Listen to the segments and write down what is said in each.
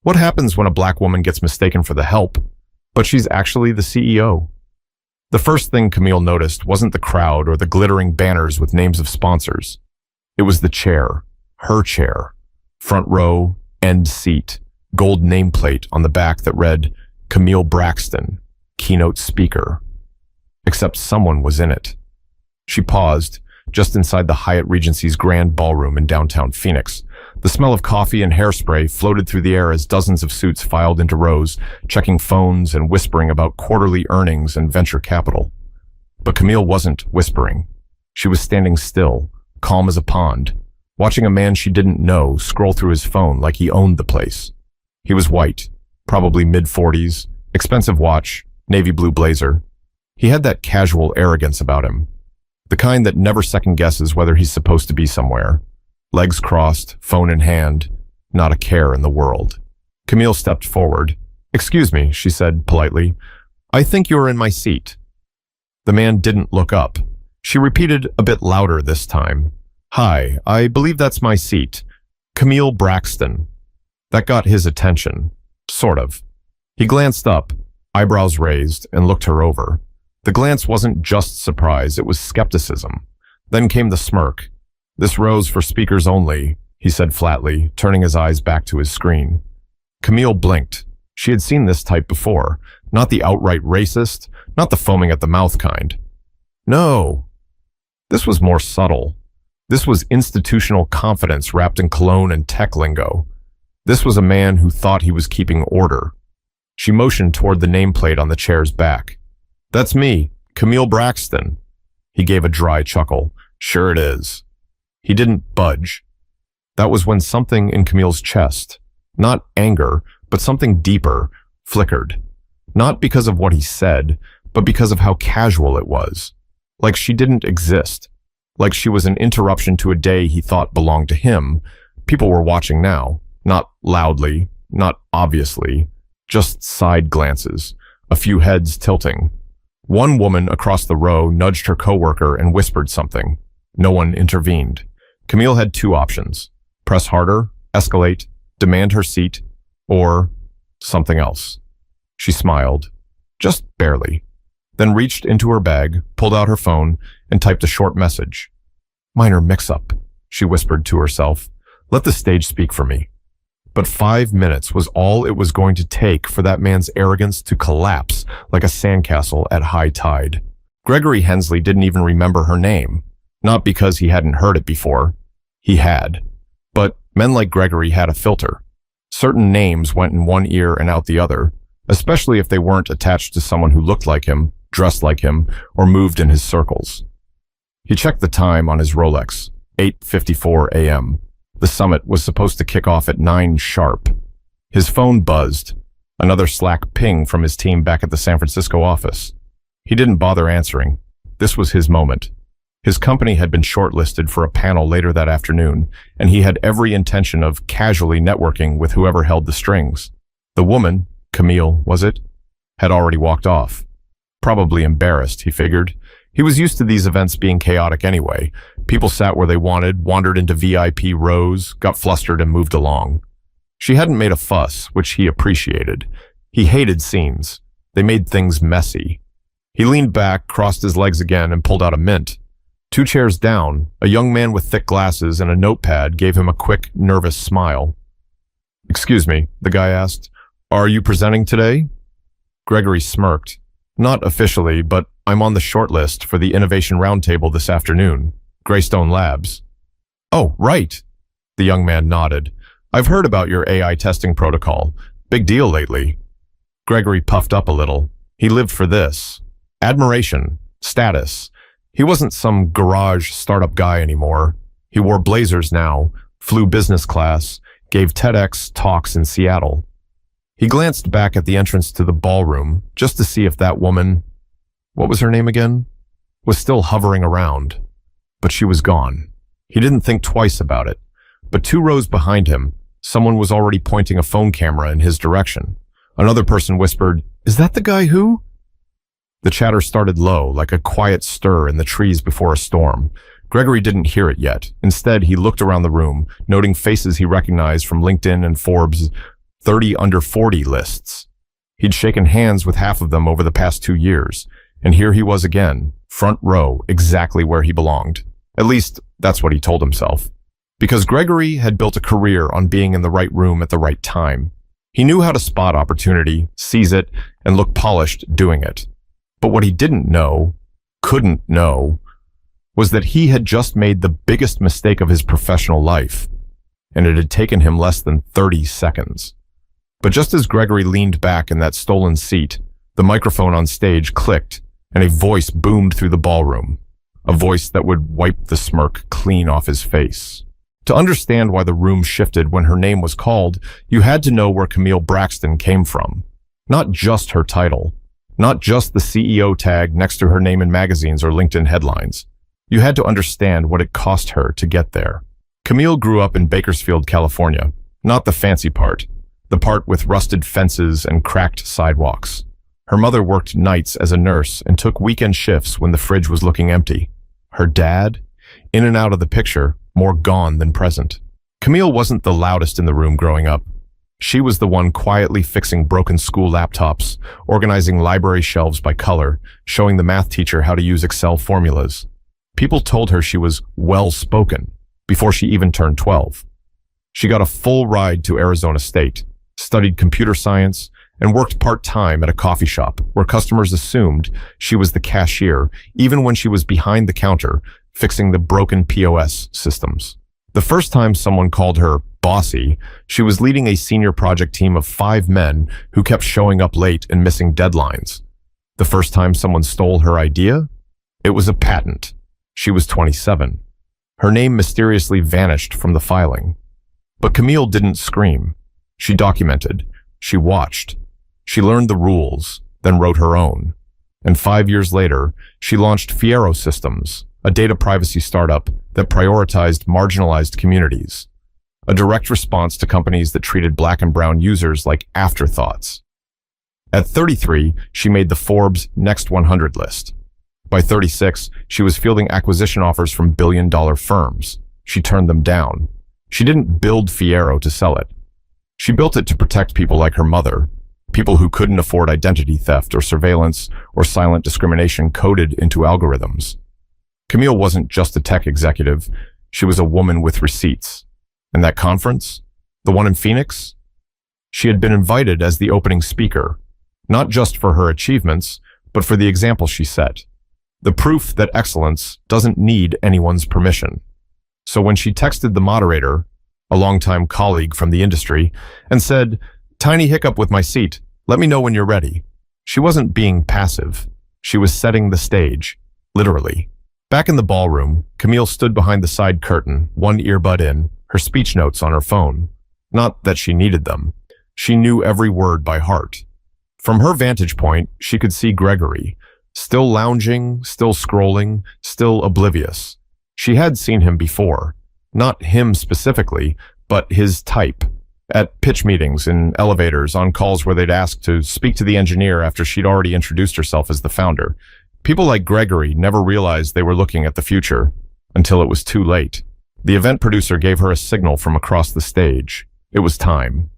What happens when a black woman gets mistaken for the help, but she's actually the CEO? The first thing Camille noticed wasn't the crowd or the glittering banners with names of sponsors. It was the chair, her chair, front row, end seat, gold nameplate on the back that read, Camille Braxton, keynote speaker. Except someone was in it. She paused, just inside the Hyatt Regency's grand ballroom in downtown Phoenix. The smell of coffee and hairspray floated through the air as dozens of suits filed into rows, checking phones and whispering about quarterly earnings and venture capital. But Camille wasn't whispering. She was standing still, calm as a pond, watching a man she didn't know scroll through his phone like he owned the place. He was white, probably mid-40s, expensive watch, navy blue blazer. He had that casual arrogance about him, the kind that never second-guesses whether he's supposed to be somewhere. Legs crossed, phone in hand, not a care in the world. Camille stepped forward. "Excuse me," she said politely. "I think you're in my seat." The man didn't look up. She repeated a bit louder this time. "Hi, I believe that's my seat. Camille Braxton." That got his attention. Sort of. He glanced up, eyebrows raised, and looked her over. The glance wasn't just surprise, it was skepticism. Then came the smirk. "This row's for speakers only," he said flatly, turning his eyes back to his screen. Camille blinked. She had seen this type before. Not the outright racist, not the foaming at the mouth kind. No. This was more subtle. This was institutional confidence wrapped in cologne and tech lingo. This was a man who thought he was keeping order. She motioned toward the nameplate on the chair's back. "That's me, Camille Braxton." He gave a dry chuckle. "Sure it is." He didn't budge. That was when something in Camille's chest, not anger, but something deeper, flickered. Not because of what he said, but because of how casual it was. Like she didn't exist. Like she was an interruption to a day he thought belonged to him. People were watching now. Not loudly, not obviously, just side glances, a few heads tilting. One woman across the row nudged her coworker and whispered something. No one intervened. Camille had two options: press harder, escalate, demand her seat, or something else. She smiled, just barely, then reached into her bag, pulled out her phone, and typed a short message. "Minor mix-up," she whispered to herself. "Let the stage speak for me." But 5 minutes was all it was going to take for that man's arrogance to collapse like a sandcastle at high tide. Gregory Hensley didn't even remember her name. Not because he hadn't heard it before. He had. But men like Gregory had a filter. Certain names went in one ear and out the other, especially if they weren't attached to someone who looked like him, dressed like him, or moved in his circles. He checked the time on his Rolex, 8:54 a.m. The summit was supposed to kick off at 9 sharp. His phone buzzed. Another Slack ping from his team back at the San Francisco office. He didn't bother answering. This was his moment. His company had been shortlisted for a panel later that afternoon, and he had every intention of casually networking with whoever held the strings. The woman, Camille, was it, had already walked off. Probably embarrassed, he figured. He was used to these events being chaotic anyway. People sat where they wanted, wandered into VIP rows, got flustered and moved along. She hadn't made a fuss, which he appreciated. He hated scenes. They made things messy. He leaned back, crossed his legs again, and pulled out a mint. 2 chairs down, a young man with thick glasses and a notepad gave him a quick, nervous smile. "Excuse me," the guy asked. "Are you presenting today?" Gregory smirked. "Not officially, but I'm on the shortlist for the Innovation Roundtable this afternoon. Greystone Labs." "Oh, right." The young man nodded. "I've heard about your AI testing protocol. Big deal lately." Gregory puffed up a little. He lived for this. Admiration. Status. He wasn't some garage startup guy anymore. He wore blazers now, flew business class, gave TEDx talks in Seattle. He glanced back at the entrance to the ballroom just to see if that woman, what was her name again, was still hovering around. But she was gone. He didn't think twice about it. But 2 rows behind him, someone was already pointing a phone camera in his direction. Another person whispered, "Is that the guy who?" The chatter started low, like a quiet stir in the trees before a storm. Gregory didn't hear it yet. Instead, he looked around the room, noting faces he recognized from LinkedIn and Forbes. 30 under 40 lists. He'd shaken hands with half of them over the past 2 years, and here he was again, front row, exactly where he belonged. At least, that's what he told himself. Because Gregory had built a career on being in the right room at the right time. He knew how to spot opportunity, seize it, and look polished doing it. But what he couldn't know, was that he had just made the biggest mistake of his professional life, and it had taken him less than 30 seconds. But just as Gregory leaned back in that stolen seat, the microphone on stage clicked, and a voice boomed through the ballroom, a voice that would wipe the smirk clean off his face. To understand why the room shifted when her name was called, you had to know where Camille Braxton came from. Not just her title, not just the CEO tag next to her name in magazines or LinkedIn headlines. You had to understand what it cost her to get there. Camille grew up in Bakersfield, California, not the fancy part, the part with rusted fences and cracked sidewalks. Her mother worked nights as a nurse and took weekend shifts when the fridge was looking empty. Her dad, in and out of the picture, more gone than present. Camille wasn't the loudest in the room growing up. She was the one quietly fixing broken school laptops, organizing library shelves by color, showing the math teacher how to use Excel formulas. People told her she was well-spoken before she even turned 12. She got a full ride to Arizona State, studied computer science, and worked part-time at a coffee shop where customers assumed she was the cashier even when she was behind the counter fixing the broken POS systems. The first time someone called her bossy, she was leading a senior project team of 5 men who kept showing up late and missing deadlines. The first time someone stole her idea, it was a patent. She was 27. Her name mysteriously vanished from the filing. But Camille didn't scream. She documented. She watched. She learned the rules, then wrote her own. And 5 years later, she launched Fiero Systems, a data privacy startup that prioritized marginalized communities, a direct response to companies that treated Black and brown users like afterthoughts. At 33, she made the Forbes Next 100 list. By 36, she was fielding acquisition offers from billion-dollar firms. She turned them down. She didn't build Fiero to sell it. She built it to protect people like her mother, people who couldn't afford identity theft or surveillance or silent discrimination coded into algorithms. Camille wasn't just a tech executive, she was a woman with receipts. And that conference, the one in Phoenix, she had been invited as the opening speaker, not just for her achievements, but for the example she set. The proof that excellence doesn't need anyone's permission. So when she texted the moderator, a longtime colleague from the industry, and said, "Tiny hiccup with my seat, let me know when you're ready," she wasn't being passive. She was setting the stage, literally. Back in the ballroom, Camille stood behind the side curtain, one earbud in, her speech notes on her phone. Not that she needed them. She knew every word by heart. From her vantage point, she could see Gregory, still lounging, still scrolling, still oblivious. She had seen him before. Not him specifically, but his type. At pitch meetings, in elevators, on calls where they'd ask to speak to the engineer after she'd already introduced herself as the founder. People like Gregory never realized they were looking at the future until it was too late. The event producer gave her a signal from across the stage. It was time.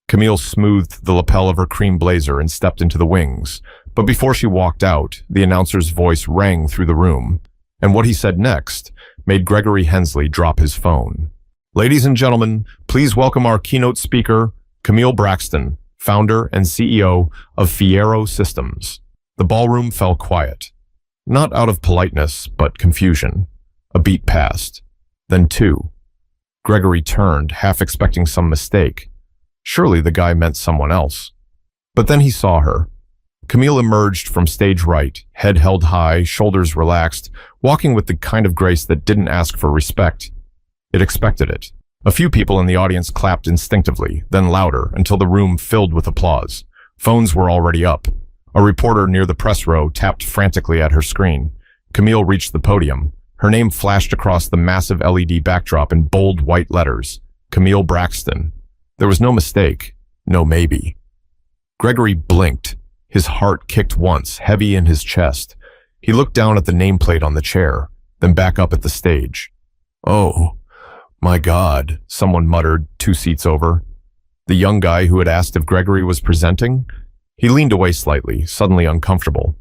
Camille smoothed the lapel of her cream blazer and stepped into the wings. But before she walked out, the announcer's voice rang through the room. And what he said next made Gregory Hensley drop his phone. "Ladies and gentlemen, please welcome our keynote speaker, Camille Braxton, founder and CEO of Fiero Systems." The ballroom fell quiet. Not out of politeness, but confusion. A beat passed. Then 2. Gregory turned, half expecting some mistake. Surely the guy meant someone else. But then he saw her. Camille emerged from stage right, head held high, shoulders relaxed, walking with the kind of grace that didn't ask for respect. It expected it. A few people in the audience clapped instinctively, then louder, until the room filled with applause. Phones were already up. A reporter near the press row tapped frantically at her screen. Camille reached the podium. Her name flashed across the massive LED backdrop in bold white letters. Camille Braxton. There was no mistake, no maybe. Gregory blinked. His heart kicked once, heavy in his chest. He looked down at the nameplate on the chair, then back up at the stage. "Oh, my God," someone muttered 2 seats over. The young guy who had asked if Gregory was presenting? He leaned away slightly, suddenly uncomfortable.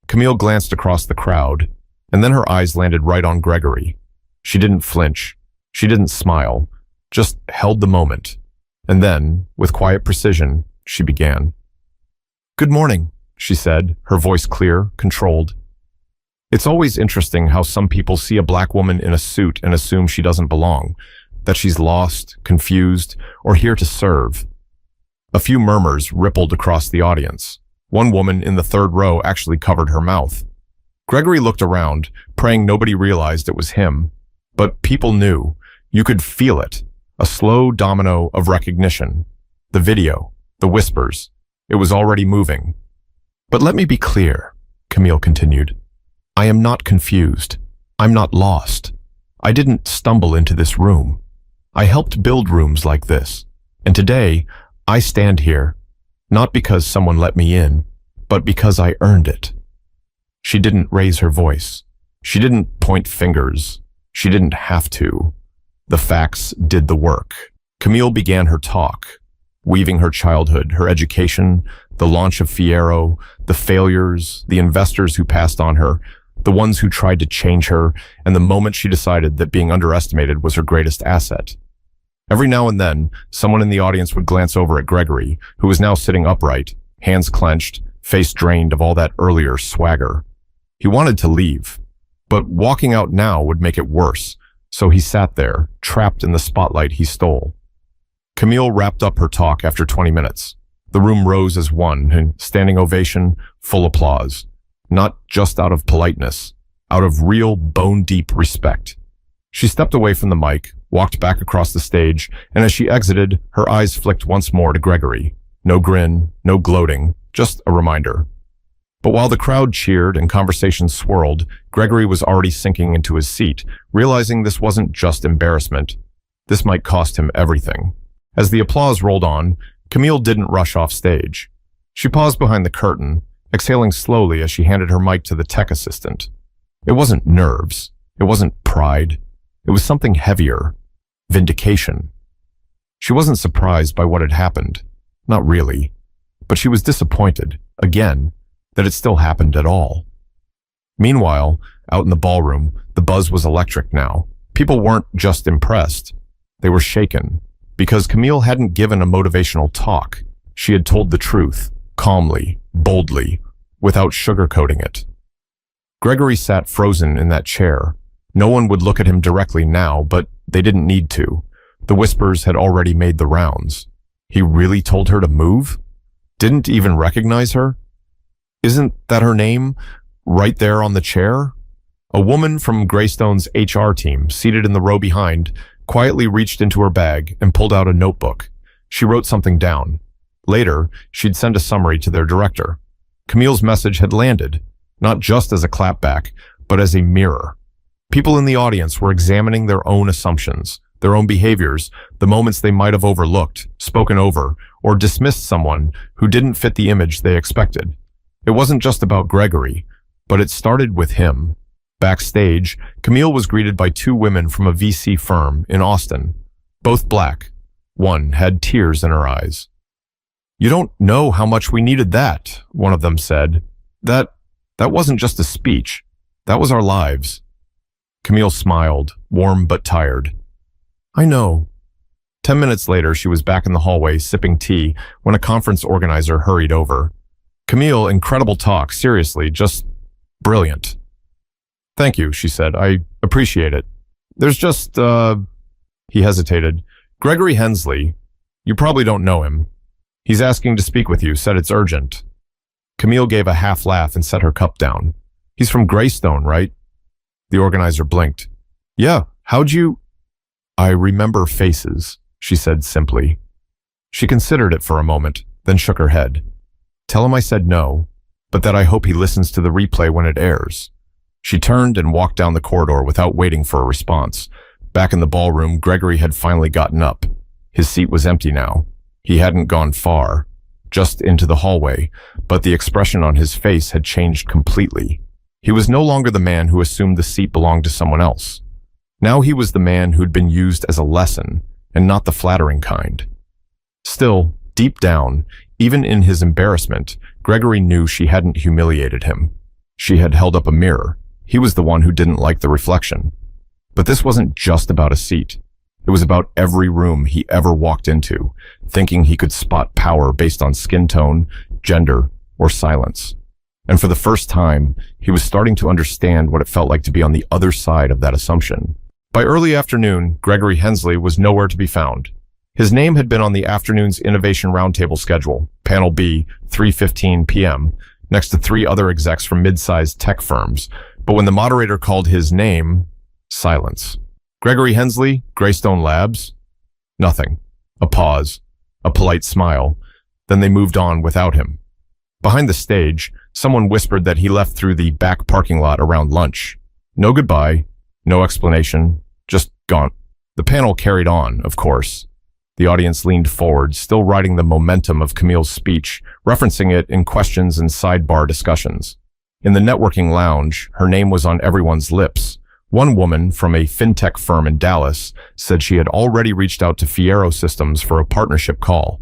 Camille glanced across the crowd, and then her eyes landed right on Gregory. She didn't flinch. She didn't smile, just held the moment. And then, with quiet precision, she began. "Good morning," she said, her voice clear, controlled. It's always interesting how some people see a black woman in a suit and assume she doesn't belong, that she's lost, confused, or here to serve. A few murmurs rippled across the audience. One woman in the third row actually covered her mouth. Gregory looked around, praying nobody realized it was him. But people knew. You could feel it. A slow domino of recognition. The video, the whispers. It was already moving. "But let me be clear," Camille continued. "I am not confused. I'm not lost. I didn't stumble into this room. I helped build rooms like this. And today, I stand here, not because someone let me in, but because I earned it." She didn't raise her voice. She didn't point fingers. She didn't have to. The facts did the work. Camille began her talk, weaving her childhood, her education, the launch of Fiero, the failures, the investors who passed on her, the ones who tried to change her, and the moment she decided that being underestimated was her greatest asset. Every now and then, someone in the audience would glance over at Gregory, who was now sitting upright, hands clenched, face drained of all that earlier swagger. He wanted to leave, but walking out now would make it worse, so he sat there, trapped in the spotlight he stole. Camille wrapped up her talk after 20 minutes. The room rose as one, and standing ovation, full applause. Not just out of politeness, out of real bone-deep respect. She stepped away from the mic, walked back across the stage, and as she exited, her eyes flicked once more to Gregory. No grin, no gloating, just a reminder. But while the crowd cheered and conversations swirled, Gregory was already sinking into his seat, realizing this wasn't just embarrassment. This might cost him everything. As the applause rolled on, Camille didn't rush off stage. She paused behind the curtain, exhaling slowly as she handed her mic to the tech assistant. It wasn't nerves. It wasn't pride. It was something heavier. Vindication. She wasn't surprised by what had happened. Not really. But she was disappointed, again, that it still happened at all. Meanwhile, out in the ballroom, the buzz was electric now. People weren't just impressed. They were shaken. Because Camille hadn't given a motivational talk. She had told the truth, calmly, boldly, without sugarcoating it. Gregory sat frozen in that chair. No one would look at him directly now, but they didn't need to. The whispers had already made the rounds. He really told her to move? Didn't even recognize her? Isn't that her name? Right there on the chair? A woman from Greystone's HR team, seated in the row behind, quietly reached into her bag and pulled out a notebook. She wrote something down. Later, she'd send a summary to their director. Camille's message had landed, not just as a clapback, but as a mirror. People in the audience were examining their own assumptions, their own behaviors, the moments they might have overlooked, spoken over, or dismissed someone who didn't fit the image they expected. It wasn't just about Gregory, but it started with him. Backstage, Camille was greeted by two women from a VC firm in Austin, both black. One had tears in her eyes. "You don't know how much we needed that," one of them said. That wasn't just a speech. That was our lives." Camille smiled, warm but tired. "I know." 10 minutes later, she was back in the hallway sipping tea when a conference organizer hurried over. "Camille, incredible talk, seriously, just brilliant." "Thank you," she said. "I appreciate it. There's just, He hesitated. "Gregory Hensley. You probably don't know him. He's asking to speak with you, said it's urgent." Camille gave a half laugh and set her cup down. "He's from Greystone, right?" The organizer blinked. "Yeah, how'd you—" "I remember faces," she said simply. She considered it for a moment, then shook her head. "Tell him I said no, but that I hope he listens to the replay when it airs." She turned and walked down the corridor without waiting for a response. Back in the ballroom, Gregory had finally gotten up. His seat was empty now. He hadn't gone far, just into the hallway, but the expression on his face had changed completely. He was no longer the man who assumed the seat belonged to someone else. Now he was the man who'd been used as a lesson, and not the flattering kind. Still, deep down, even in his embarrassment, Gregory knew she hadn't humiliated him. She had held up a mirror. He was the one who didn't like the reflection. But this wasn't just about a seat. It was about every room he ever walked into, thinking he could spot power based on skin tone, gender, or silence. And for the first time, he was starting to understand what it felt like to be on the other side of that assumption. By early afternoon, Gregory Hensley was nowhere to be found. His name had been on the afternoon's Innovation Roundtable schedule, Panel B, 3:15 p.m., next to 3 other execs from mid-sized tech firms. But when the moderator called his name, silence. Gregory Hensley, Greystone Labs? Nothing. A pause. A polite smile. Then they moved on without him. Behind the stage, someone whispered that he left through the back parking lot around lunch. No goodbye, no explanation, just gone. The panel carried on, of course. The audience leaned forward, still riding the momentum of Camille's speech, referencing it in questions and sidebar discussions. In the networking lounge, her name was on everyone's lips. One woman from a fintech firm in Dallas said she had already reached out to Fiero Systems for a partnership call.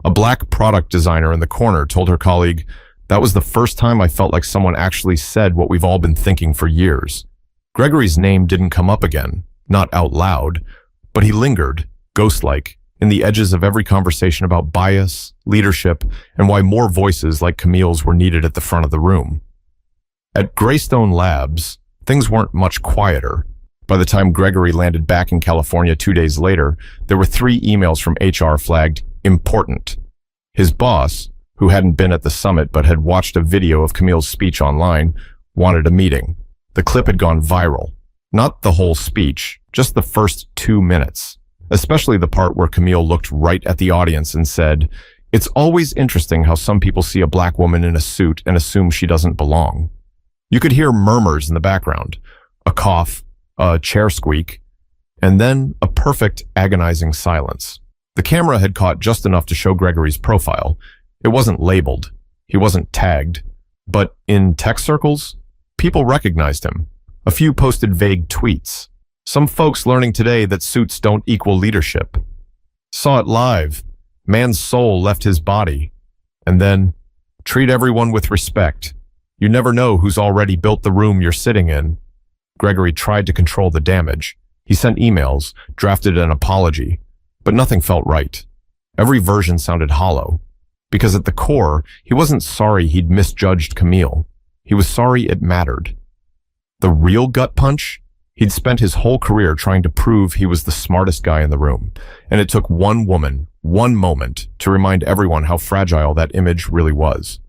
A black product designer in the corner told her colleague, "That was the first time I felt like someone actually said what we've all been thinking for years." Gregory's name didn't come up again, not out loud, but he lingered, ghost-like, in the edges of every conversation about bias, leadership, and why more voices like Camille's were needed at the front of the room. At Greystone Labs, things weren't much quieter. By the time Gregory landed back in California 2 days later, there were 3 emails from HR flagged important. His boss, who hadn't been at the summit but had watched a video of Camille's speech online, wanted a meeting. The clip had gone viral. Not the whole speech, just the first 2 minutes. Especially the part where Camille looked right at the audience and said, "It's always interesting how some people see a black woman in a suit and assume she doesn't belong." You could hear murmurs in the background, a cough, a chair squeak, and then a perfect, agonizing silence. The camera had caught just enough to show Gregory's profile. It wasn't labeled. He wasn't tagged. But in tech circles, people recognized him. A few posted vague tweets. Some folks learning today that suits don't equal leadership. Saw it live. Man's soul left his body. And then, treat everyone with respect. You never know who's already built the room you're sitting in. Gregory tried to control the damage. He sent emails, drafted an apology, but nothing felt right. Every version sounded hollow. Because at the core, he wasn't sorry he'd misjudged Camille. He was sorry it mattered. The real gut punch? He'd spent his whole career trying to prove he was the smartest guy in the room, and it took one woman, one moment, to remind everyone how fragile that image really was.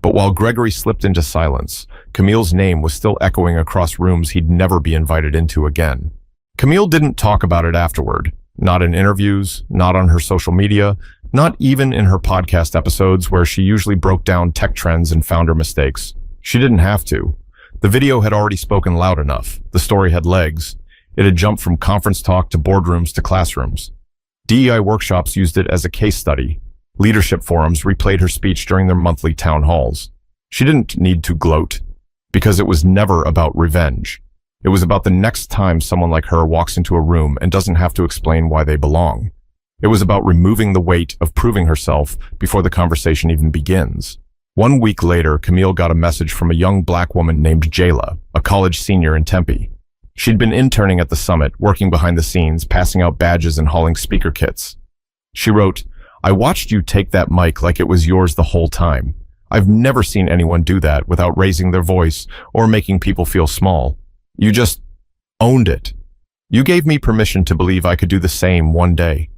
But while Gregory slipped into silence, Camille's name was still echoing across rooms he'd never be invited into again. Camille didn't talk about it afterward, not in interviews, not on her social media, not even in her podcast episodes where she usually broke down tech trends and founder mistakes. She didn't have to. The video had already spoken loud enough. The story had legs. It had jumped from conference talk to boardrooms to classrooms. DEI workshops used it as a case study. Leadership forums replayed her speech during their monthly town halls. She didn't need to gloat, because it was never about revenge. It was about the next time someone like her walks into a room and doesn't have to explain why they belong. It was about removing the weight of proving herself before the conversation even begins. 1 week later, Camille got a message from a young black woman named Jayla, a college senior in Tempe. She'd been interning at the summit, working behind the scenes, passing out badges and hauling speaker kits. She wrote, "I watched you take that mic like it was yours the whole time. I've never seen anyone do that without raising their voice or making people feel small. You just owned it. You gave me permission to believe I could do the same one day."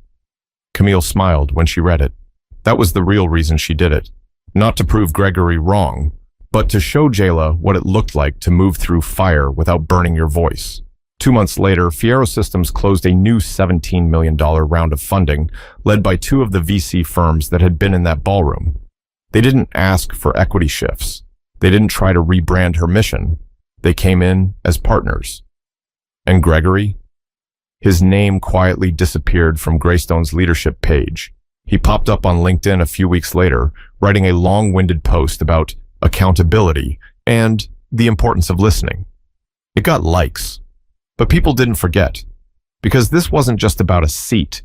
Camille smiled when she read it. That was the real reason she did it. Not to prove Gregory wrong, but to show Jayla what it looked like to move through fire without burning your voice. 2 months later, Fiero Systems closed a new $17 million round of funding, led by 2 of the VC firms that had been in that ballroom. They didn't ask for equity shifts. They didn't try to rebrand her mission. They came in as partners. And Gregory? His name quietly disappeared from Greystone's leadership page. He popped up on LinkedIn a few weeks later, writing a long-winded post about accountability and the importance of listening. It got likes. But people didn't forget, because this wasn't just about a seat.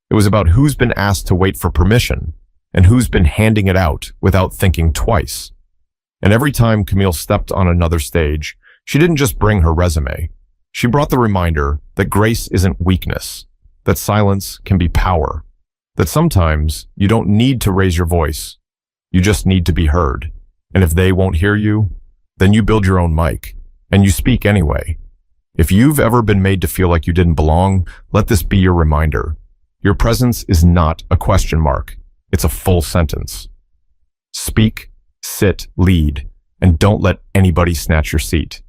It was about who's been asked to wait for permission and who's been handing it out without thinking twice. And every time Camille stepped on another stage, she didn't just bring her resume. She brought the reminder that grace isn't weakness, that silence can be power, that sometimes you don't need to raise your voice. You just need to be heard. And if they won't hear you, then you build your own mic and you speak anyway. If you've ever been made to feel like you didn't belong, let this be your reminder. Your presence is not a question mark. It's a full sentence. Speak, sit, lead, and don't let anybody snatch your seat.